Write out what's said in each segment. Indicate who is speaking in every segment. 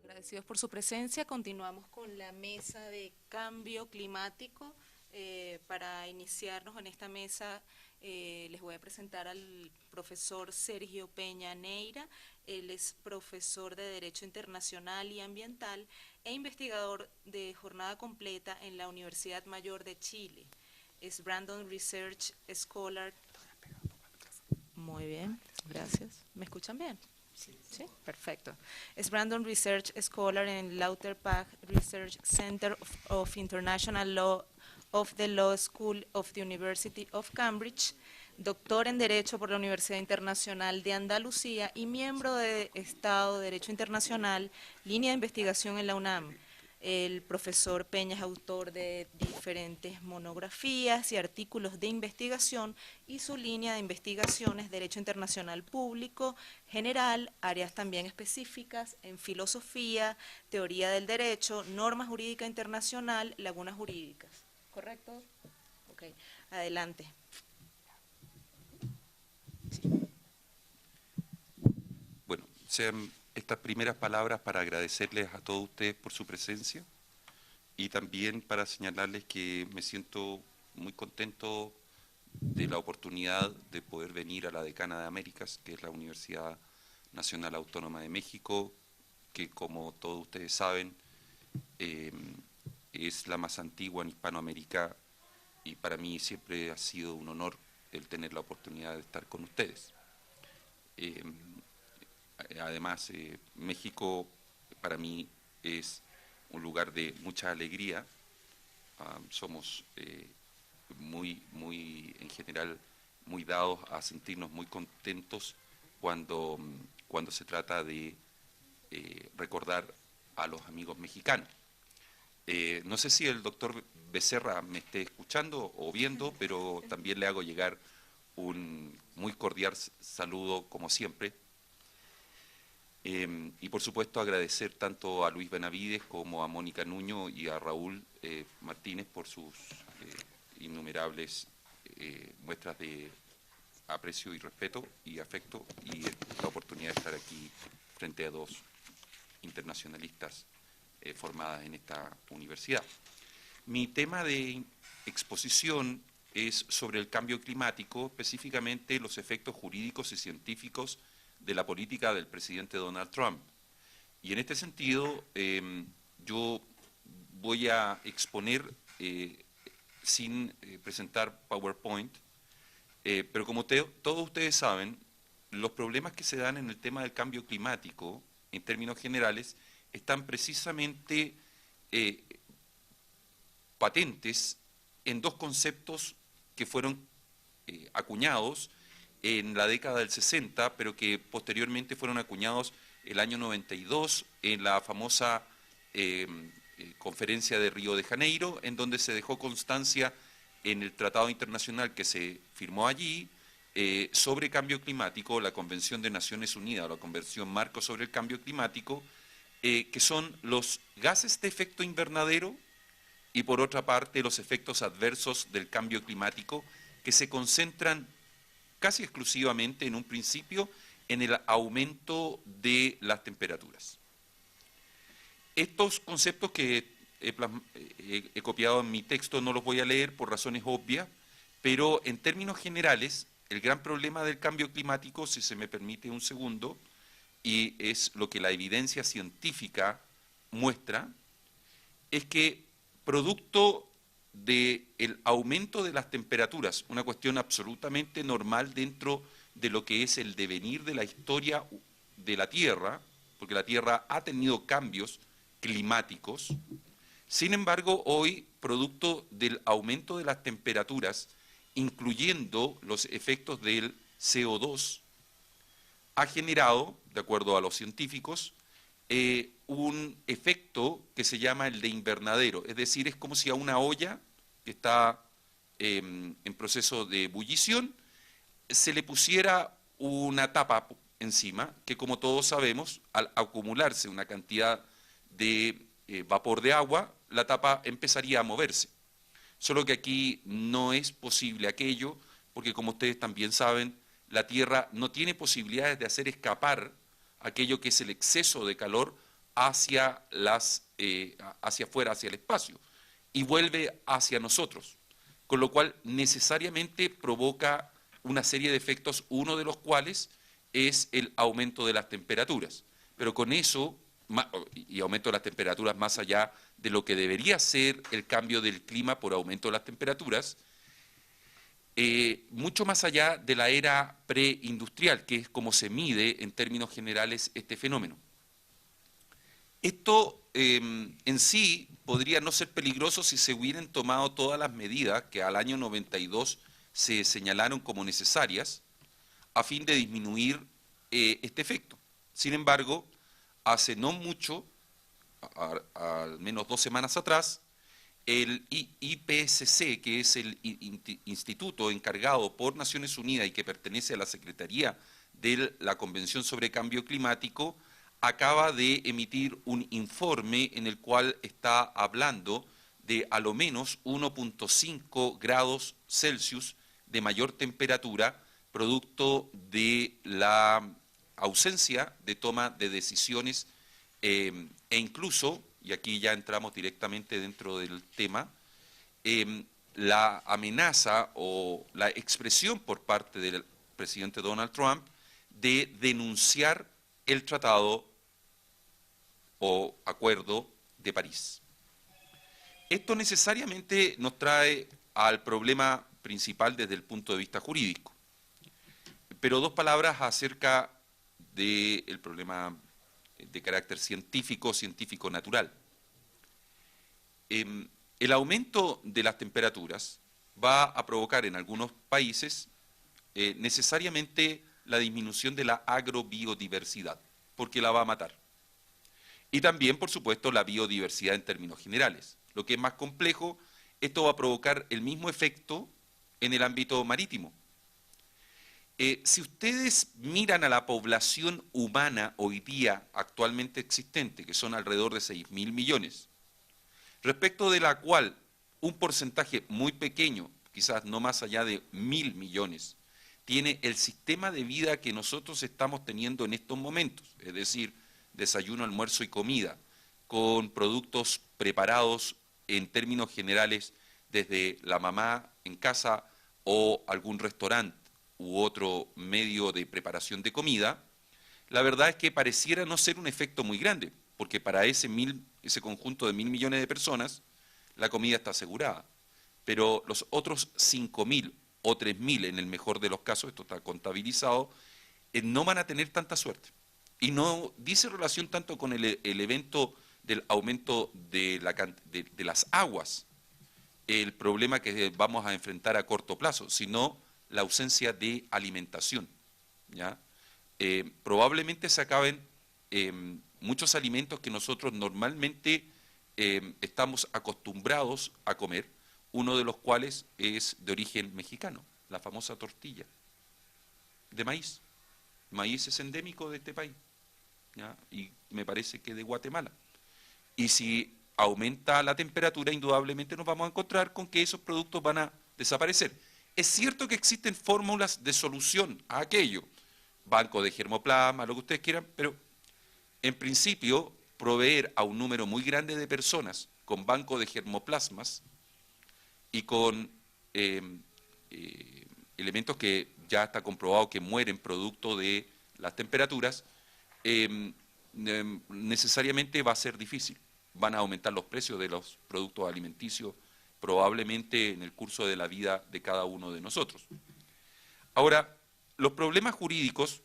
Speaker 1: Agradecidos por su presencia, continuamos con la mesa de cambio climático. Para iniciarnos en esta mesa les voy a presentar al profesor Sergio Peña Neira. Él es profesor de Derecho Internacional y Ambiental e investigador de jornada completa en la Universidad Mayor de Chile. Es Brandon Research Scholar. Muy bien, gracias. ¿Me escuchan bien? Sí, perfecto. Es Brandon Research Scholar en Lauterbach Research Center of International Law of the Law School of the University of Cambridge, doctor en Derecho por la Universidad Internacional de Andalucía y miembro de Estado de Derecho Internacional, línea de investigación en la UNAM. El profesor Peña es autor de diferentes monografías y artículos de investigación y su línea de investigación es Derecho Internacional Público, general, áreas también específicas en filosofía, teoría del derecho, norma jurídica internacional, lagunas jurídicas. ¿Correcto? Ok, adelante.
Speaker 2: Bueno, sean estas primeras palabras para agradecerles a todos ustedes por su presencia y también para señalarles que me siento muy contento de la oportunidad de poder venir a la Decana de Américas, que es la Universidad Nacional Autónoma de México, que como todos ustedes saben es la más antigua en Hispanoamérica y para mí siempre ha sido un honor el tener la oportunidad de estar con ustedes. Además, México para mí es un lugar de mucha alegría. Somos en general, muy dados a sentirnos muy contentos cuando se trata de recordar a los amigos mexicanos. No sé si el doctor Becerra me esté escuchando o viendo, pero también le hago llegar un muy cordial saludo como siempre. Y por supuesto agradecer tanto a Luis Benavides como a Mónica Nuño y a Raúl Martínez por sus innumerables muestras de aprecio y respeto y afecto y la oportunidad de estar aquí frente a dos internacionalistas formadas en esta universidad. Mi tema de exposición es sobre el cambio climático, específicamente los efectos jurídicos y científicos de la política del presidente Donald Trump. Y en este sentido, yo voy a exponer sin presentar PowerPoint, pero como todos ustedes saben, los problemas que se dan en el tema del cambio climático, en términos generales, están precisamente patentes en dos conceptos que fueron acuñados en la década del 60, pero que posteriormente fueron acuñados el año 92 en la famosa conferencia de Río de Janeiro, en donde se dejó constancia en el tratado internacional que se firmó allí sobre cambio climático, la Convención de Naciones Unidas, la Convención Marco sobre el Cambio Climático, que son los gases de efecto invernadero y por otra parte los efectos adversos del cambio climático que se concentran casi exclusivamente en un principio en el aumento de las temperaturas. Estos conceptos que he copiado en mi texto no los voy a leer por razones obvias, pero en términos generales, el gran problema del cambio climático, si se me permite un segundo, y es lo que la evidencia científica muestra, es que producto del aumento de las temperaturas, una cuestión absolutamente normal dentro de lo que es el devenir de la historia de la Tierra, porque la Tierra ha tenido cambios climáticos. Sin embargo, hoy, producto del aumento de las temperaturas, incluyendo los efectos del CO2, ha generado, de acuerdo a los científicos, un efecto que se llama el de invernadero, es decir, es como si a una olla que está en proceso de ebullición se le pusiera una tapa encima, que como todos sabemos, al acumularse una cantidad de vapor de agua, la tapa empezaría a moverse. Solo que aquí no es posible aquello, porque como ustedes también saben, la Tierra no tiene posibilidades de hacer escapar aquello que es el exceso de calor hacia hacia afuera, hacia el espacio, y vuelve hacia nosotros, con lo cual necesariamente provoca una serie de efectos, uno de los cuales es el aumento de las temperaturas. Pero con eso, y aumento de las temperaturas más allá de lo que debería ser el cambio del clima por aumento de las temperaturas, mucho más allá de la era preindustrial, que es como se mide en términos generales este fenómeno. Esto en sí podría no ser peligroso si se hubieran tomado todas las medidas que al año 92 se señalaron como necesarias a fin de disminuir este efecto. Sin embargo, hace no mucho, al menos 2 semanas atrás, el IPCC, que es el instituto encargado por Naciones Unidas y que pertenece a la Secretaría de la Convención sobre Cambio Climático, acaba de emitir un informe en el cual está hablando de a lo menos 1.5 grados Celsius de mayor temperatura, producto de la ausencia de toma de decisiones e incluso, y aquí ya entramos directamente dentro del tema, la amenaza o la expresión por parte del presidente Donald Trump de denunciar el tratado o acuerdo de París. Esto necesariamente nos trae al problema principal desde el punto de vista jurídico. Pero 2 palabras acerca del problema de carácter científico, científico-natural. El aumento de las temperaturas va a provocar en algunos países necesariamente la disminución de la agrobiodiversidad, porque la va a matar. Y también, por supuesto, la biodiversidad en términos generales. Lo que es más complejo, esto va a provocar el mismo efecto en el ámbito marítimo. Si ustedes miran a la población humana hoy día actualmente existente, que son alrededor de 6.000 millones, respecto de la cual un porcentaje muy pequeño, quizás no más allá de 1.000 millones, tiene el sistema de vida que nosotros estamos teniendo en estos momentos, es decir, desayuno, almuerzo y comida, con productos preparados en términos generales desde la mamá en casa o algún restaurante u otro medio de preparación de comida, la verdad es que pareciera no ser un efecto muy grande, porque para ese conjunto de 1.000 millones de personas, la comida está asegurada. Pero los otros 5.000 o 3.000, en el mejor de los casos, esto está contabilizado, no van a tener tanta suerte. Y no dice relación tanto con el evento del aumento de las aguas, el problema que vamos a enfrentar a corto plazo, sino la ausencia de alimentación, ¿ya? Probablemente se acaben muchos alimentos que nosotros normalmente estamos acostumbrados a comer, uno de los cuales es de origen mexicano, la famosa tortilla de maíz. Maíz es endémico de este país, ¿ya? Y me parece que de Guatemala. Y si aumenta la temperatura, indudablemente nos vamos a encontrar con que esos productos van a desaparecer. Es cierto que existen fórmulas de solución a aquello, banco de germoplasma, lo que ustedes quieran, pero en principio proveer a un número muy grande de personas con banco de germoplasmas y con elementos que ya está comprobado que mueren producto de las temperaturas, necesariamente va a ser difícil. Van a aumentar los precios de los productos alimenticios probablemente en el curso de la vida de cada uno de nosotros. Ahora, los problemas jurídicos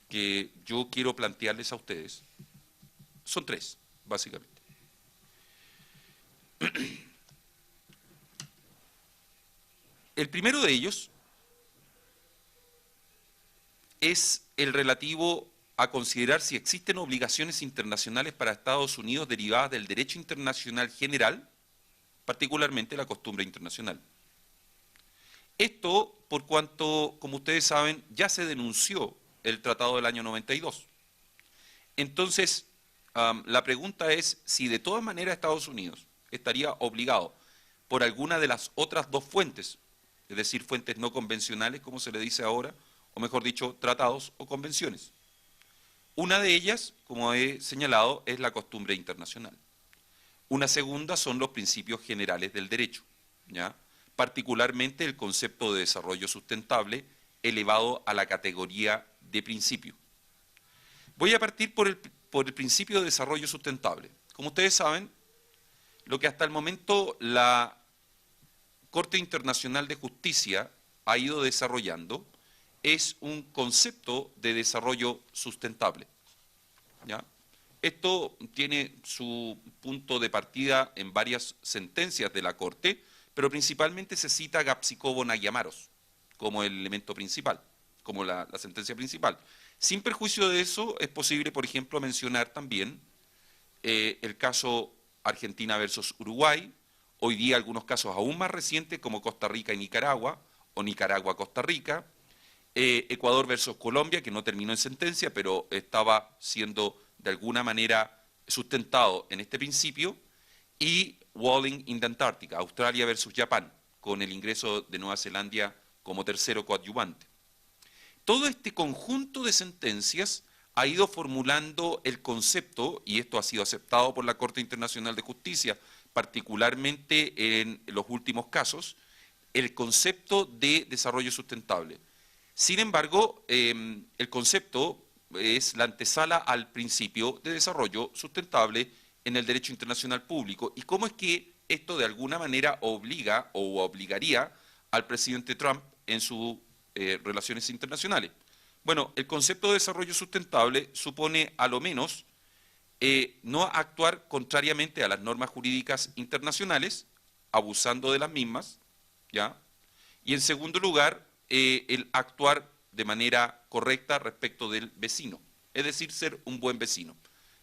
Speaker 2: que yo quiero plantearles a ustedes son 3, básicamente. El primero de ellos es el relativo a considerar si existen obligaciones internacionales para Estados Unidos derivadas del derecho internacional general, particularmente la costumbre internacional. Esto por cuanto, como ustedes saben, ya se denunció el tratado del año 92. Entonces, La pregunta es si de todas maneras Estados Unidos estaría obligado por alguna de las otras dos fuentes, es decir, fuentes no convencionales, como se le dice ahora, o mejor dicho, tratados o convenciones. Una de ellas, como he señalado, es la costumbre internacional. Una segunda son los principios generales del derecho, ¿ya? Particularmente el concepto de desarrollo sustentable elevado a la categoría de principio. Voy a partir por el principio de desarrollo sustentable. Como ustedes saben, lo que hasta el momento la Corte Internacional de Justicia ha ido desarrollando es un concepto de desarrollo sustentable, ¿ya? Esto tiene su punto de partida en varias sentencias de la Corte, pero principalmente se cita a Gapsicobo-Nagyamaros como el elemento principal, como la sentencia principal. Sin perjuicio de eso, es posible, por ejemplo, mencionar también el caso Argentina versus Uruguay, hoy día algunos casos aún más recientes como Costa Rica y Nicaragua, o Nicaragua-Costa Rica, Ecuador versus Colombia, que no terminó en sentencia, pero estaba siendo de alguna manera sustentado en este principio, y Walling in the Antártica, Australia versus Japón, con el ingreso de Nueva Zelanda como tercero coadyuvante. Todo este conjunto de sentencias ha ido formulando el concepto, y esto ha sido aceptado por la Corte Internacional de Justicia, particularmente en los últimos casos, el concepto de desarrollo sustentable. Sin embargo, el concepto es la antesala al principio de desarrollo sustentable en el derecho internacional público. ¿Y cómo es que esto de alguna manera obliga o obligaría al presidente Trump en sus relaciones internacionales? Bueno, el concepto de desarrollo sustentable supone a lo menos no actuar contrariamente a las normas jurídicas internacionales, abusando de las mismas, ¿ya? Y en segundo lugar, el actuar de manera correcta respecto del vecino, es decir, ser un buen vecino.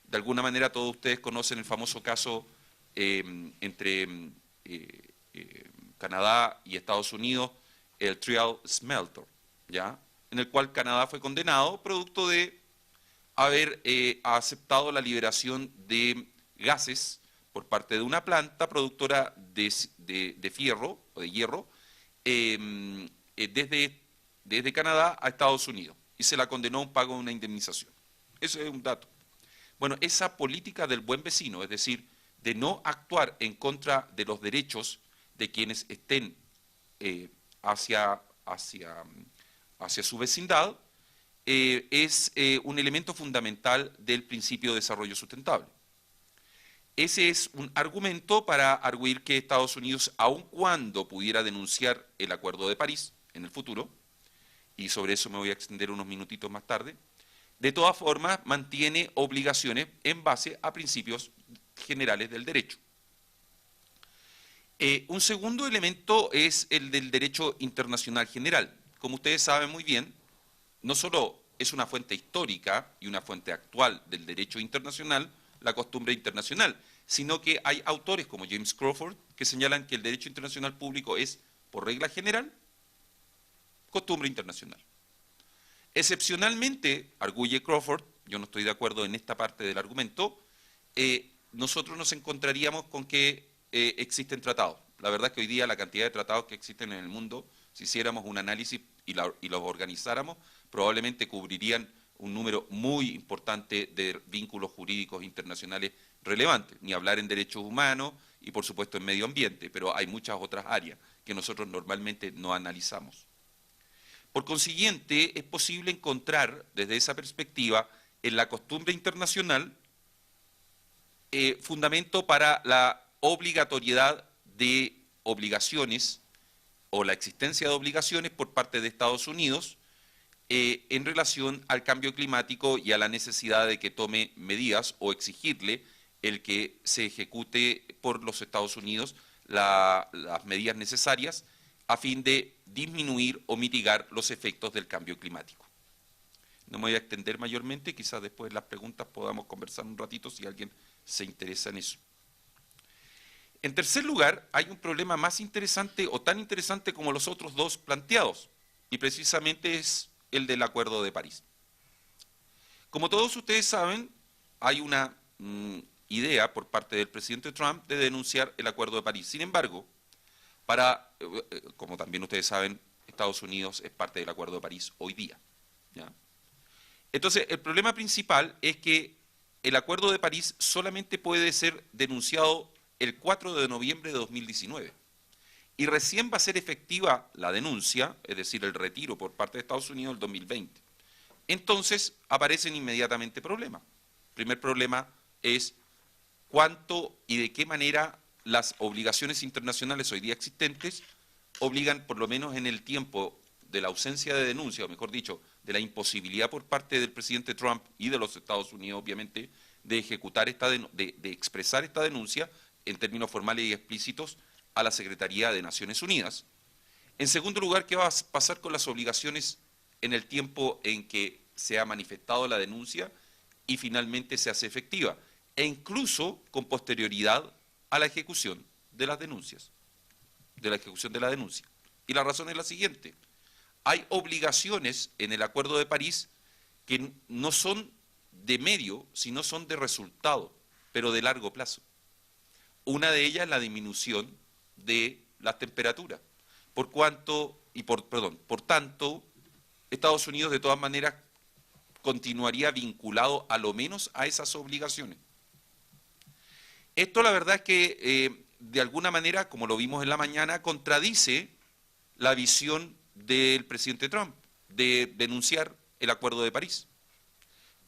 Speaker 2: De alguna manera todos ustedes conocen el famoso caso entre Canadá y Estados Unidos, el Trial Smelter, ¿ya? En el cual Canadá fue condenado producto de haber aceptado la liberación de gases por parte de una planta productora de fierro o de hierro desde Canadá a Estados Unidos y se la condenó a un pago de una indemnización. Eso es un dato. Bueno, esa política del buen vecino, es decir, de no actuar en contra de los derechos de quienes estén hacia su vecindad, es un elemento fundamental del principio de desarrollo sustentable. Ese es un argumento para arguir que Estados Unidos, aun cuando pudiera denunciar el Acuerdo de París en el futuro, y sobre eso me voy a extender unos minutitos más tarde, de todas formas mantiene obligaciones en base a principios generales del derecho. Un segundo elemento es el del derecho internacional general. Como ustedes saben muy bien, no solo es una fuente histórica y una fuente actual del derecho internacional, la costumbre internacional, sino que hay autores como James Crawford que señalan que el derecho internacional público es, por regla general, costumbre internacional. Excepcionalmente, arguye Crawford, yo no estoy de acuerdo en esta parte del argumento, nosotros nos encontraríamos con que existen tratados. La verdad es que hoy día la cantidad de tratados que existen en el mundo, si hiciéramos un análisis y los organizáramos, probablemente cubrirían un número muy importante de vínculos jurídicos internacionales relevantes, ni hablar en derechos humanos y por supuesto en medio ambiente, pero hay muchas otras áreas que nosotros normalmente no analizamos. Por consiguiente, es posible encontrar desde esa perspectiva en la costumbre internacional fundamento para la obligatoriedad de obligaciones o la existencia de obligaciones por parte de Estados Unidos en relación al cambio climático y a la necesidad de que tome medidas o exigirle el que se ejecute por los Estados Unidos las medidas necesarias a fin de disminuir o mitigar los efectos del cambio climático. No me voy a extender mayormente, quizás después de las preguntas podamos conversar un ratito si alguien se interesa en eso. En tercer lugar, hay un problema más interesante o tan interesante como los otros dos planteados, y precisamente es el del Acuerdo de París. Como todos ustedes saben, hay una idea por parte del presidente Trump de denunciar el Acuerdo de París. Sin embargo, como también ustedes saben, Estados Unidos es parte del Acuerdo de París hoy día, ¿ya? Entonces, el problema principal es que el Acuerdo de París solamente puede ser denunciado el 4 de noviembre de 2019. Y recién va a ser efectiva la denuncia, es decir, el retiro por parte de Estados Unidos el 2020. Entonces, aparecen inmediatamente problemas. El primer problema es cuánto y de qué manera las obligaciones internacionales hoy día existentes obligan, por lo menos en el tiempo de la ausencia de denuncia, o mejor dicho, de la imposibilidad por parte del presidente Trump y de los Estados Unidos, obviamente, de ejecutar de expresar esta denuncia en términos formales y explícitos a la Secretaría de Naciones Unidas. En segundo lugar, ¿qué va a pasar con las obligaciones en el tiempo en que se ha manifestado la denuncia y finalmente se hace efectiva? E incluso con posterioridad a la ejecución de las denuncias, de la ejecución de la denuncia. Y la razón es la siguiente: hay obligaciones en el Acuerdo de París que no son de medio, sino son de resultado, pero de largo plazo. Una de ellas es la disminución de las temperaturas. Por tanto, Estados Unidos de todas maneras continuaría vinculado a lo menos a esas obligaciones. Esto la verdad es que de alguna manera, como lo vimos en la mañana, contradice la visión del presidente Trump de denunciar el Acuerdo de París.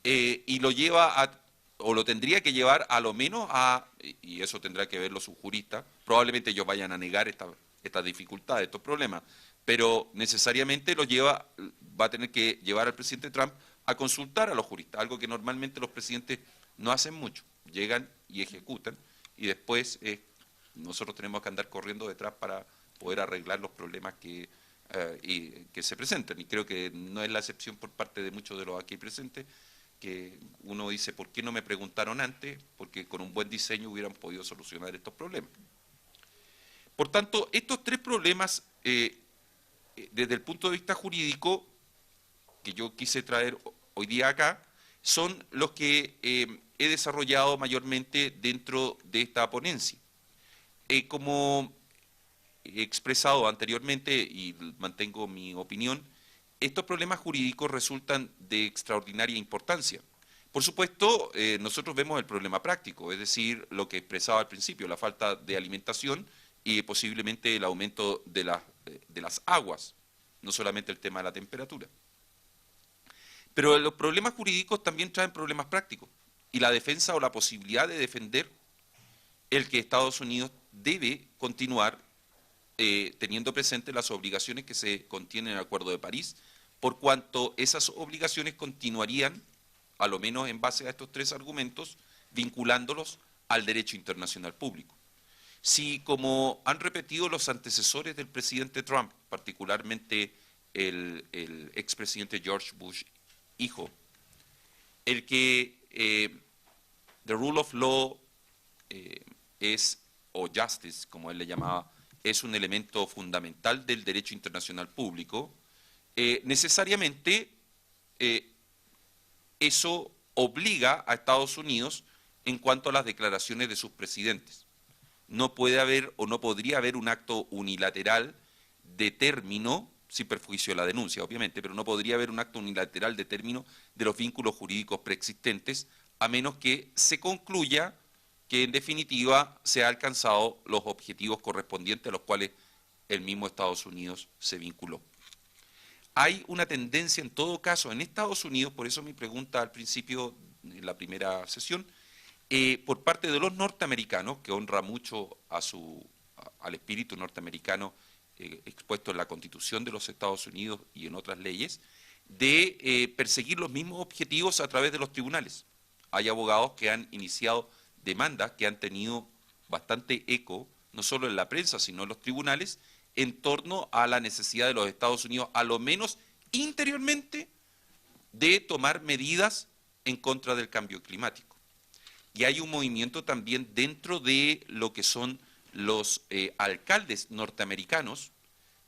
Speaker 2: Y lo lleva o lo tendría que llevar a lo menos y eso tendrá que verlo sus juristas, probablemente ellos vayan a negar estas dificultades, estos problemas, pero necesariamente va a tener que llevar al presidente Trump a consultar a los juristas, algo que normalmente los presidentes no hacen mucho, llegan y ejecutan, y después nosotros tenemos que andar corriendo detrás para poder arreglar los problemas que se presentan, y creo que no es la excepción por parte de muchos de los aquí presentes, que uno dice, ¿por qué no me preguntaron antes? Porque con un buen diseño hubieran podido solucionar estos problemas. Por tanto, estos tres problemas, desde el punto de vista jurídico, que yo quise traer hoy día acá, son los que he desarrollado mayormente dentro de esta ponencia. Como he expresado anteriormente, y mantengo mi opinión, estos problemas jurídicos resultan de extraordinaria importancia. Por supuesto, nosotros vemos el problema práctico, es decir, lo que expresaba al principio, la falta de alimentación y posiblemente el aumento de las aguas, no solamente el tema de la temperatura. Pero los problemas jurídicos también traen problemas prácticos, y la defensa o la posibilidad de defender el que Estados Unidos debe continuar teniendo presente las obligaciones que se contienen en el Acuerdo de París, por cuanto esas obligaciones continuarían, a lo menos en base a estos tres argumentos, vinculándolos al derecho internacional público. Si, como han repetido los antecesores del presidente Trump, particularmente el expresidente George Bush hijo, el que the rule of law o justice, como él le llamaba, es un elemento fundamental del derecho internacional público, necesariamente eso obliga a Estados Unidos en cuanto a las declaraciones de sus presidentes. No puede haber o no podría haber un acto unilateral de término, sin perjuicio de la denuncia, obviamente, pero no podría haber un acto unilateral de término de los vínculos jurídicos preexistentes, a menos que se concluya que en definitiva se han alcanzado los objetivos correspondientes a los cuales el mismo Estados Unidos se vinculó. Hay una tendencia en todo caso en Estados Unidos, por eso mi pregunta al principio, en la primera sesión, por parte de los norteamericanos, que honra mucho al espíritu norteamericano expuesto en la Constitución de los Estados Unidos y en otras leyes, de perseguir los mismos objetivos a través de los tribunales. Hay abogados que han iniciado demandas que han tenido bastante eco, no solo en la prensa, sino en los tribunales, en torno a la necesidad de los Estados Unidos, a lo menos interiormente, de tomar medidas en contra del cambio climático. Y hay un movimiento también dentro de lo que son los alcaldes norteamericanos,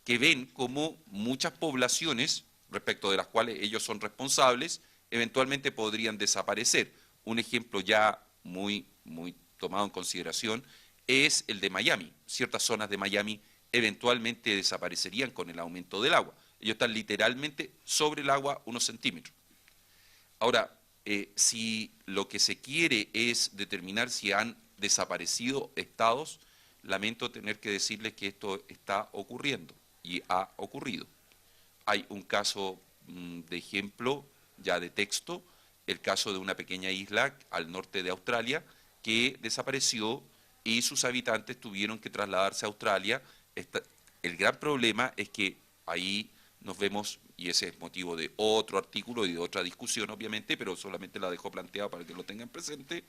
Speaker 2: que ven como muchas poblaciones, respecto de las cuales ellos son responsables, eventualmente podrían desaparecer. Un ejemplo ya muy tomado en consideración es el de Miami. Ciertas zonas de Miami eventualmente desaparecerían con el aumento del agua. Ellos están literalmente sobre el agua unos centímetros. Ahora, si lo que se quiere es determinar si han desaparecido estados, lamento tener que decirles que esto está ocurriendo y ha ocurrido. Hay un caso de ejemplo ya de texto, el caso de una pequeña isla al norte de Australia que desapareció y sus habitantes tuvieron que trasladarse a Australia. El gran problema es que ahí nos vemos, y ese es motivo de otro artículo y de otra discusión obviamente, pero solamente la dejo planteada para que lo tengan presente,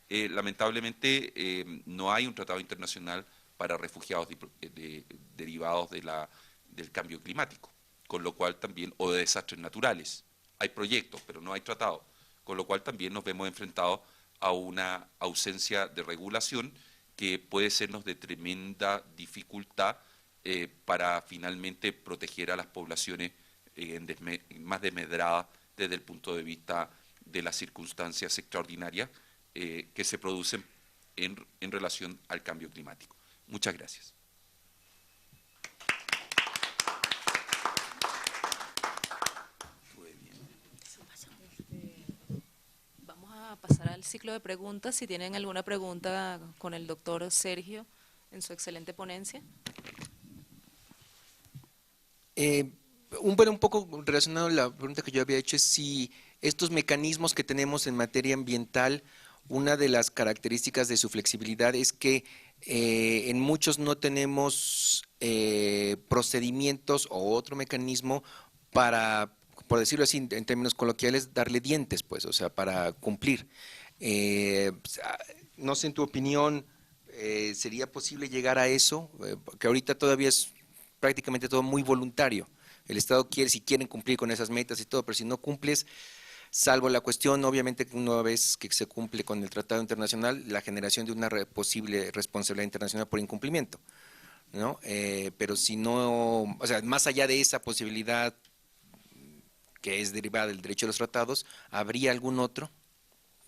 Speaker 2: lamentablemente no hay un tratado internacional para refugiados derivados del cambio climático, con lo cual también, o de desastres naturales. Hay proyectos, pero no hay tratado, con lo cual también nos vemos enfrentados a una ausencia de regulación que puede sernos de tremenda dificultad para finalmente proteger a las poblaciones más desmedradas desde el punto de vista de las circunstancias extraordinarias que se producen en relación al cambio climático. Muchas gracias.
Speaker 1: Vamos a pasar al ciclo de preguntas. Si tienen alguna pregunta con el doctor Sergio en su excelente ponencia.
Speaker 3: Un poco relacionado a la pregunta que yo había hecho es si estos mecanismos que tenemos en materia ambiental, una de las características de su flexibilidad es que en muchos no tenemos procedimientos o otro mecanismo para, por decirlo así, en términos coloquiales, darle dientes, pues, o sea, para cumplir. No sé, en tu opinión, ¿sería posible llegar a eso? Que ahorita todavía es prácticamente todo muy voluntario. El Estado quiere, si quieren cumplir con esas metas y todo, pero si no cumples, salvo la cuestión, obviamente, una vez que se cumple con el Tratado Internacional, la generación de una posible responsabilidad internacional por incumplimiento, ¿no? Pero si no, o sea, más allá de esa posibilidad que es derivada del derecho de los tratados, ¿habría algún otro?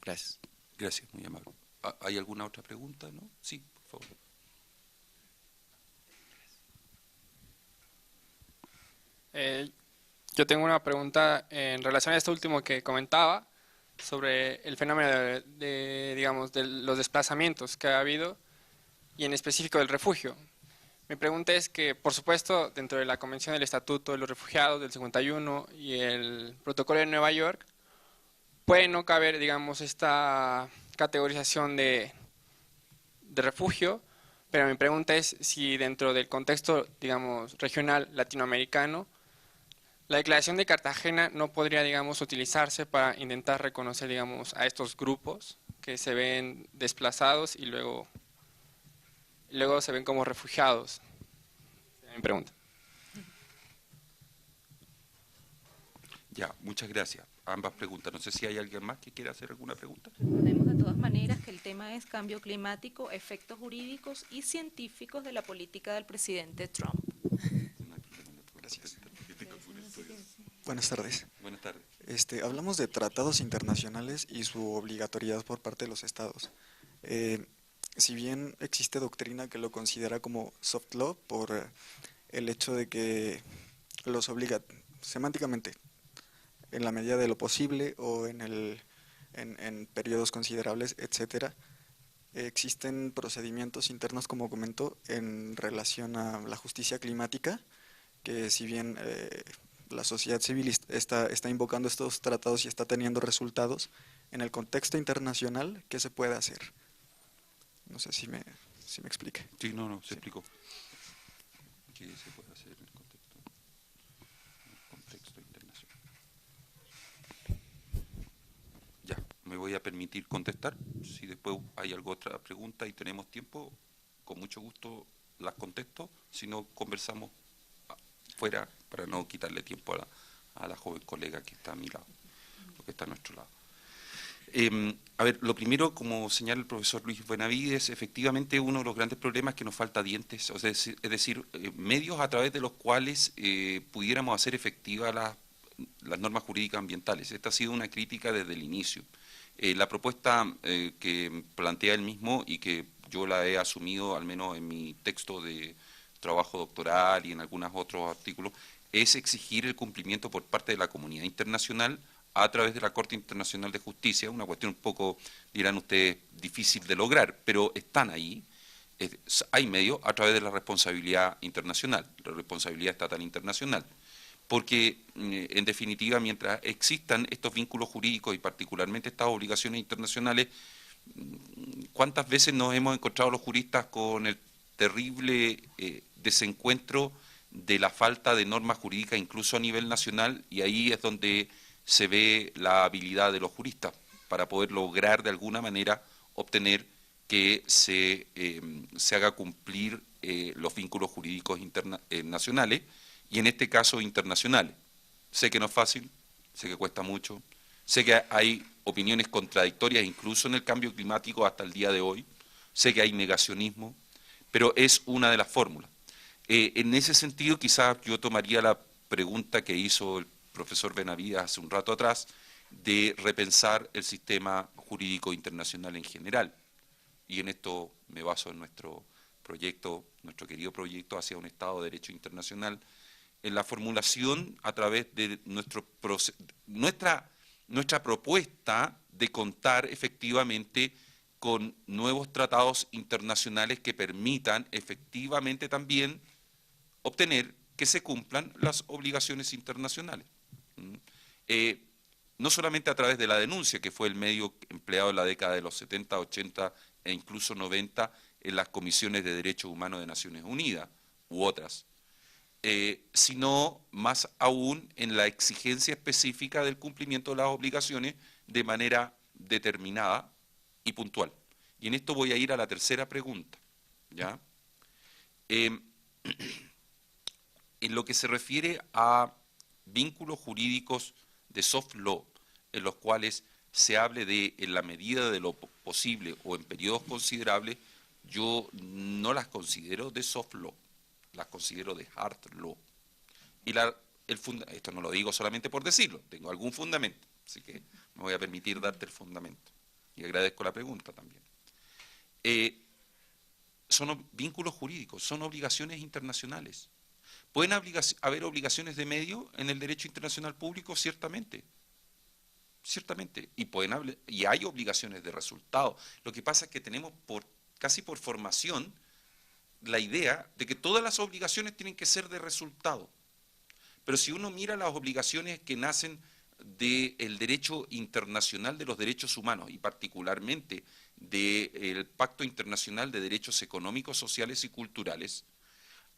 Speaker 3: Gracias.
Speaker 2: Gracias, muy amable. ¿Hay alguna otra pregunta? ¿No? Sí, por favor.
Speaker 4: Yo tengo una pregunta en relación a esto último que comentaba sobre el fenómeno digamos, de los desplazamientos que ha habido y en específico del refugio. Mi pregunta es que, por supuesto, dentro de la Convención del Estatuto de los Refugiados del 51 y el Protocolo de Nueva York, puede no caber, digamos, esta categorización de refugio, pero mi pregunta es si dentro del contexto, digamos, regional latinoamericano, la Declaración de Cartagena no podría, digamos, utilizarse para intentar reconocer, digamos, a estos grupos que se ven desplazados y luego se ven como refugiados. Esa es mi pregunta.
Speaker 2: Ya, muchas gracias. Ambas preguntas. No sé si hay alguien más que quiera hacer alguna pregunta.
Speaker 1: Recordemos de todas maneras que el tema es cambio climático, efectos jurídicos y científicos de la política del presidente Trump.
Speaker 5: Gracias. Buenas tardes.
Speaker 2: Buenas tardes.
Speaker 5: Hablamos de tratados internacionales y su obligatoriedad por parte de los estados. Si bien existe doctrina que lo considera como soft law por el hecho de que los obliga semánticamente en la medida de lo posible o en periodos considerables, etcétera, existen procedimientos internos, como comentó, en relación a la justicia climática, que si bien la sociedad civil está invocando estos tratados y está teniendo resultados, en el contexto internacional, ¿qué se puede hacer? No sé si me explique.
Speaker 2: Sí, no, se explicó. ¿Qué se puede hacer en el contexto internacional? Ya, me voy a permitir contestar. Si después hay alguna otra pregunta y tenemos tiempo, con mucho gusto las contesto. Si no, conversamos fuera para no quitarle tiempo a la joven colega que está a mi lado, o que está a nuestro lado. A ver, lo primero, como señala el profesor Luis Benavides, efectivamente uno de los grandes problemas es que nos falta dientes, o sea, es decir, medios a través de los cuales pudiéramos hacer efectivas las normas jurídicas ambientales. Esta ha sido una crítica desde el inicio. La propuesta que plantea él mismo y que yo la he asumido, al menos en mi texto de trabajo doctoral y en algunos otros artículos, es exigir el cumplimiento por parte de la comunidad internacional a través de la Corte Internacional de Justicia, una cuestión un poco, dirán ustedes, difícil de lograr, pero están ahí. Hay medios a través de la responsabilidad internacional, la responsabilidad estatal internacional. Porque, en definitiva, mientras existan estos vínculos jurídicos y particularmente estas obligaciones internacionales, ¿cuántas veces nos hemos encontrado los juristas con el terrible desencuentro de la falta de normas jurídicas incluso a nivel nacional? Y ahí es donde se ve la habilidad de los juristas para poder lograr de alguna manera obtener que se haga cumplir los vínculos jurídicos nacionales y en este caso internacionales. Sé que no es fácil, sé que cuesta mucho, sé que hay opiniones contradictorias incluso en el cambio climático hasta el día de hoy, sé que hay negacionismo, pero es una de las fórmulas. En ese sentido, quizás yo tomaría la pregunta que hizo el profesor Benavides hace un rato atrás, de repensar el sistema jurídico internacional en general. Y en esto me baso en nuestro proyecto, nuestro querido proyecto hacia un Estado de Derecho Internacional, en la formulación a través de nuestra propuesta de contar efectivamente con nuevos tratados internacionales que permitan efectivamente también obtener que se cumplan las obligaciones internacionales. No solamente a través de la denuncia, que fue el medio empleado en la década de los 70, 80 e incluso 90 en las comisiones de derechos humanos de Naciones Unidas u otras, sino más aún en la exigencia específica del cumplimiento de las obligaciones de manera determinada y puntual. Y en esto voy a ir a la tercera pregunta, ¿ya? En lo que se refiere a vínculos jurídicos de soft law, en los cuales se hable de, en la medida de lo posible o en periodos considerables, yo no las considero de soft law, las considero de hard law. Y esto no lo digo solamente por decirlo, tengo algún fundamento, así que me voy a permitir darte el fundamento. Y agradezco la pregunta también. Son vínculos jurídicos, son obligaciones internacionales. ¿Pueden haber obligaciones de medio en el derecho internacional público? Ciertamente. Ciertamente. Y hay obligaciones de resultado. Lo que pasa es que tenemos casi por formación la idea de que todas las obligaciones tienen que ser de resultado. Pero si uno mira las obligaciones que nacen del derecho internacional de los derechos humanos y particularmente del Pacto Internacional de Derechos Económicos, Sociales y Culturales,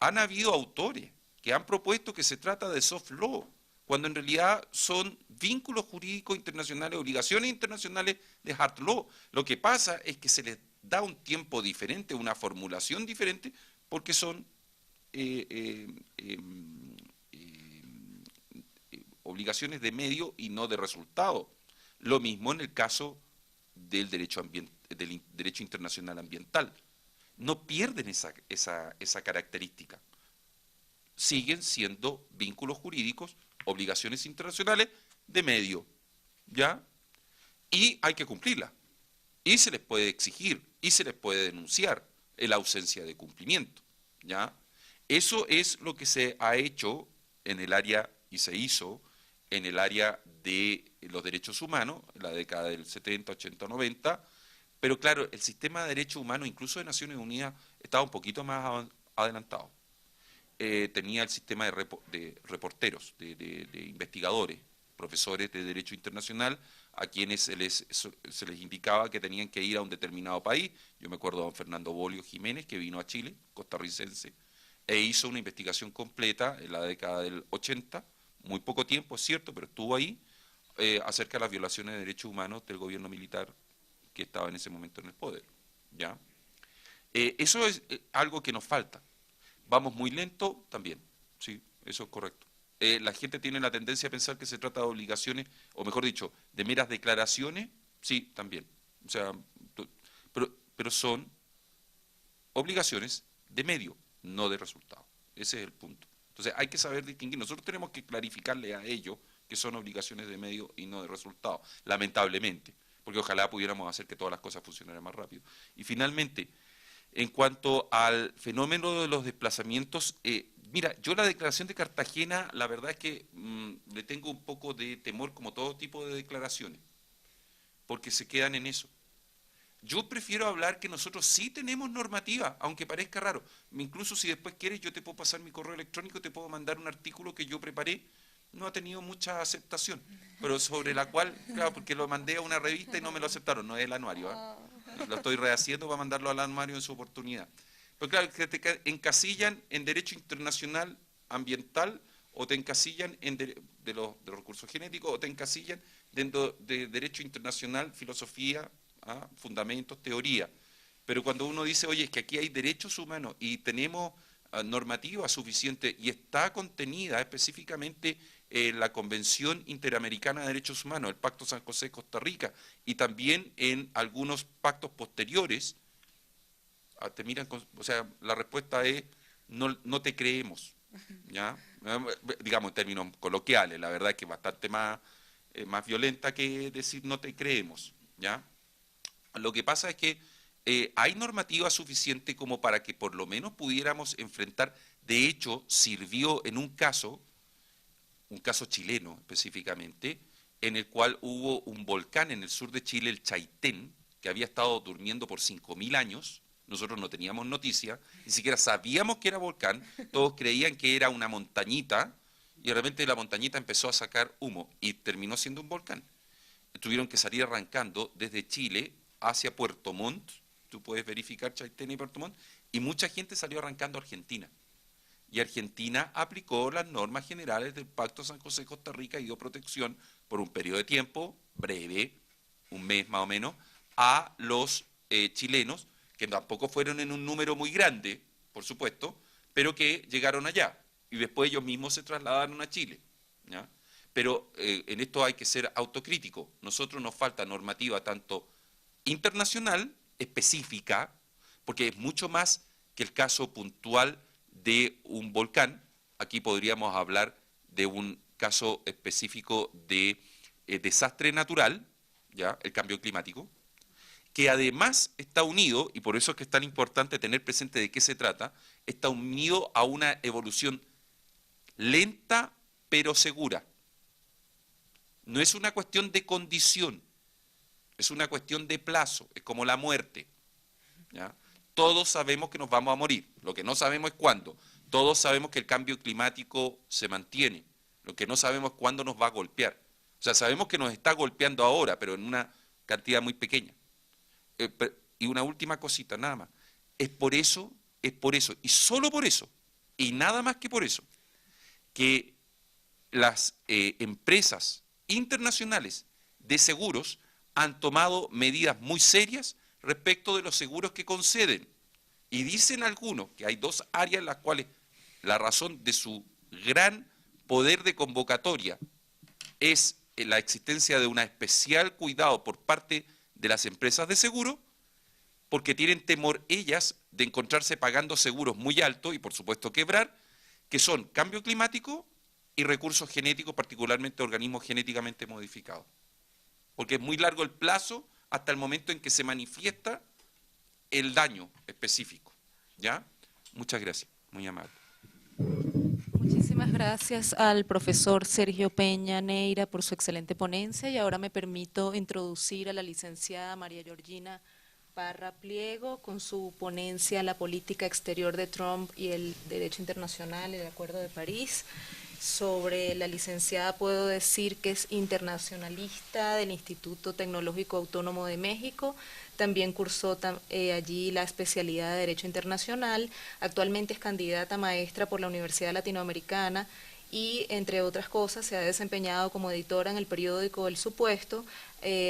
Speaker 2: han habido autores que han propuesto que se trata de soft law, cuando en realidad son vínculos jurídicos internacionales, obligaciones internacionales de hard law. Lo que pasa es que se les da un tiempo diferente, una formulación diferente, porque son obligaciones de medio y no de resultado. Lo mismo en el caso del derecho internacional ambiental. No pierden esa característica. Siguen siendo vínculos jurídicos, obligaciones internacionales de medio, ¿ya? Y hay que cumplirlas. Y se les puede exigir, y se les puede denunciar la ausencia de cumplimiento, ¿ya? Eso es lo que se ha hecho en el área, y se hizo en el área de los derechos humanos, en la década del 70, 80, 90, pero claro, el sistema de derechos humanos, incluso de Naciones Unidas, estaba un poquito más adelantado. Tenía el sistema de reporteros, de investigadores, profesores de Derecho Internacional, a quienes se les indicaba que tenían que ir a un determinado país. Yo me acuerdo de don Fernando Bolio Jiménez, que vino a Chile, costarricense, e hizo una investigación completa en la década del 80, muy poco tiempo, es cierto, pero estuvo ahí, acerca de las violaciones de derechos humanos del gobierno militar que estaba en ese momento en el poder, ¿ya? Eso es algo que nos falta. Vamos muy lento también, sí, eso es correcto. La gente tiene la tendencia a pensar que se trata de obligaciones, o mejor dicho, de meras declaraciones, sí, también. O sea, pero son obligaciones de medio, no de resultado. Ese es el punto. Entonces hay que saber distinguir. Nosotros tenemos que clarificarle a ellos que son obligaciones de medio y no de resultado, lamentablemente. porque ojalá pudiéramos hacer que todas las cosas funcionaran más rápido. Y finalmente, en cuanto al fenómeno de los desplazamientos, mira, yo la declaración de Cartagena, la verdad es que le tengo un poco de temor, como todo tipo de declaraciones, porque se quedan en eso. Yo prefiero hablar que nosotros sí tenemos normativa, aunque parezca raro. Incluso si después quieres, yo te puedo pasar mi correo electrónico, te puedo mandar un artículo que yo preparé. No ha tenido mucha aceptación, pero sobre la cual, claro, porque lo mandé a una revista y no me lo aceptaron, no es el anuario. Lo estoy rehaciendo para mandarlo al anuario en su oportunidad. Pero claro, que te encasillan en derecho internacional ambiental, o te encasillan en de los recursos genéticos, o te encasillan dentro de derecho internacional, filosofía, fundamentos, teoría. Pero cuando uno dice, oye, es que aquí hay derechos humanos y tenemos normativa suficiente y está contenida específicamente en la Convención Interamericana de Derechos Humanos, el Pacto San José de Costa Rica, y también en algunos pactos posteriores, te miran o sea, la respuesta es, no te creemos, ¿ya? Digamos en términos coloquiales, la verdad es que es bastante más violenta que decir no te creemos, ¿ya? Lo que pasa es que hay normativa suficiente como para que por lo menos pudiéramos enfrentar. De hecho, sirvió en un caso chileno específicamente, en el cual hubo un volcán en el sur de Chile, el Chaitén, que había estado durmiendo por 5.000 años. Nosotros no teníamos noticia, ni siquiera sabíamos que era volcán, todos creían que era una montañita, y de repente la montañita empezó a sacar humo y terminó siendo un volcán. Tuvieron que salir arrancando desde Chile hacia Puerto Montt, tú puedes verificar Chaitén y Puerto Montt, y mucha gente salió arrancando a Argentina. Y Argentina aplicó las normas generales del Pacto San José de Costa Rica y dio protección por un periodo de tiempo breve, un mes más o menos, a los chilenos, que tampoco fueron en un número muy grande, por supuesto, pero que llegaron allá. Y después ellos mismos se trasladaron a Chile, ¿ya? Pero en esto hay que ser autocrítico. Nosotros nos falta normativa tanto internacional, específica, porque es mucho más que el caso puntual de un volcán. Aquí podríamos hablar de un caso específico de desastre natural, ¿ya? El cambio climático, que además está unido, y por eso es que es tan importante tener presente de qué se trata, está unido a una evolución lenta pero segura. No es una cuestión de condición, es una cuestión de plazo, es como la muerte, ¿ya? Todos sabemos que nos vamos a morir, lo que no sabemos es cuándo. Todos sabemos que el cambio climático se mantiene, lo que no sabemos es cuándo nos va a golpear. O sea, sabemos que nos está golpeando ahora, pero en una cantidad muy pequeña. Y una última cosita, nada más. Es por eso, y solo por eso, y nada más que por eso, que las empresas internacionales de seguros han tomado medidas muy serias respecto de los seguros que conceden. Y dicen algunos que hay dos áreas en las cuales la razón de su gran poder de convocatoria es la existencia de un especial cuidado por parte de las empresas de seguro, porque tienen temor ellas de encontrarse pagando seguros muy altos y por supuesto quebrar, que son cambio climático y recursos genéticos, particularmente organismos genéticamente modificados. Porque es muy largo el plazo hasta el momento en que se manifiesta el daño específico. ¿Ya? Muchas gracias, muy amable.
Speaker 1: Muchísimas gracias al profesor Sergio Peña Neira por su excelente ponencia, y ahora me permito introducir a la licenciada María Georgina Parra Pliego con su ponencia La política exterior de Trump y el derecho internacional, el Acuerdo de París. Sobre la licenciada puedo decir que es internacionalista del Instituto Tecnológico Autónomo de México, también cursó allí la especialidad de Derecho Internacional, actualmente es candidata maestra por la Universidad Latinoamericana y, entre otras cosas, se ha desempeñado como editora en el periódico El Supuesto,